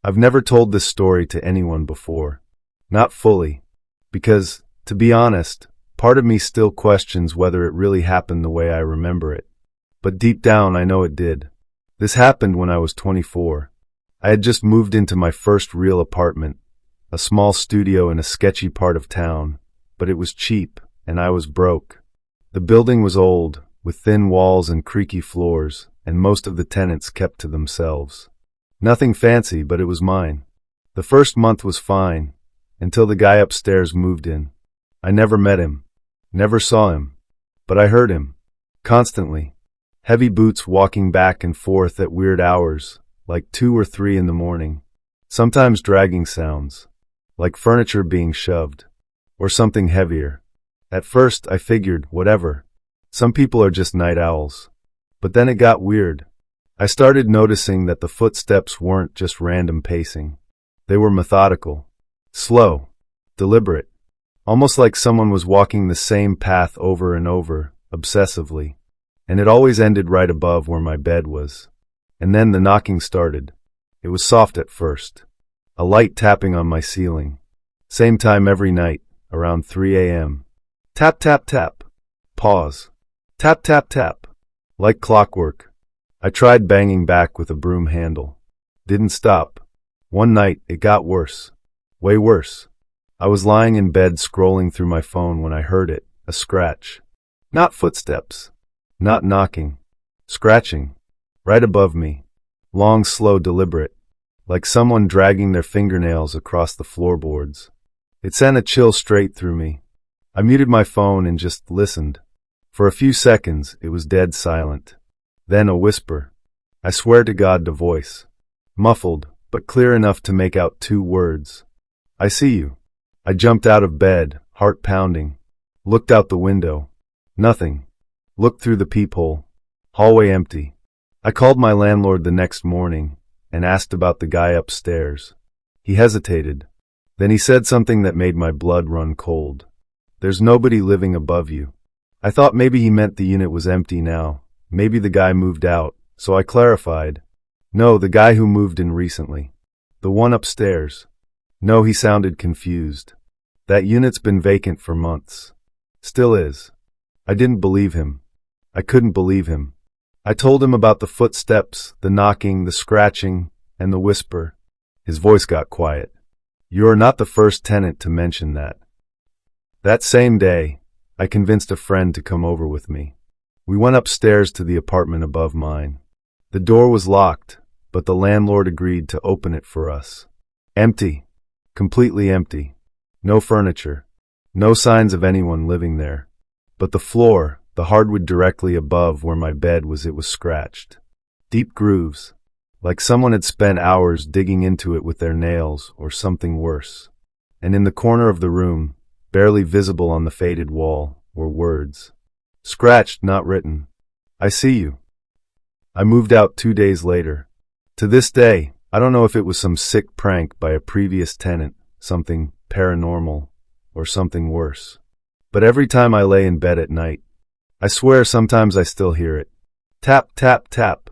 I've never told this story to anyone before. Not fully. Because, to be honest, part of me still questions whether it really happened the way I remember it. But deep down, I know it did. This happened when I was 24. I had just moved into my first real apartment, a small studio in a sketchy part of town, but it was cheap, and I was broke. The building was old, with thin walls and creaky floors, and most of the tenants kept to themselves. Nothing fancy, but it was mine. The first month was fine, until the guy upstairs moved in. I never met him, never saw him, but I heard him, constantly. Heavy boots walking back and forth at weird hours, like 2 or 3 in the morning. Sometimes dragging sounds, like furniture being shoved, or something heavier. At first, I figured, whatever. Some people are just night owls. But then it got weird. I started noticing that the footsteps weren't just random pacing. They were methodical, slow, deliberate, almost like someone was walking the same path over and over, obsessively. And it always ended right above where my bed was. And then the knocking started. It was soft at first. A light tapping on my ceiling. Same time every night, around 3 a.m. Tap, tap, tap. Pause. Tap, tap, tap. Like clockwork. I tried banging back with a broom handle. Didn't stop. One night, it got worse. Way worse. I was lying in bed scrolling through my phone when I heard it, a scratch. Not footsteps. Not knocking. Scratching. Right above me. Long, slow, deliberate. Like someone dragging their fingernails across the floorboards. It sent a chill straight through me. I muted my phone and just listened. For a few seconds, it was dead silent. Then a whisper. I swear to God, the voice. Muffled, but clear enough to make out 2 words. I see you. I jumped out of bed, heart pounding. Looked out the window. Nothing. Looked through the peephole. Hallway empty. I called my landlord the next morning and asked about the guy upstairs. He hesitated. Then he said something that made my blood run cold. There's nobody living above you. I thought maybe he meant the unit was empty now. Maybe the guy moved out, so I clarified. No, the guy who moved in recently. The one upstairs. No, he sounded confused. That unit's been vacant for months. Still is. I didn't believe him. I couldn't believe him. I told him about the footsteps, the knocking, the scratching, and the whisper. His voice got quiet. You are not the first tenant to mention that. That same day, I convinced a friend to come over with me. We went upstairs to the apartment above mine. The door was locked, but the landlord agreed to open it for us. Empty. Completely empty. No furniture. No signs of anyone living there. But the floor, the hardwood directly above where my bed was, it was scratched. Deep grooves. Like someone had spent hours digging into it with their nails, or something worse. And in the corner of the room, barely visible on the faded wall, were words. Scratched, not written. I see you. I moved out 2 days later. To this day, I don't know if it was some sick prank by a previous tenant, something paranormal, or something worse. But every time I lay in bed at night, I swear sometimes I still hear it. Tap, tap, tap.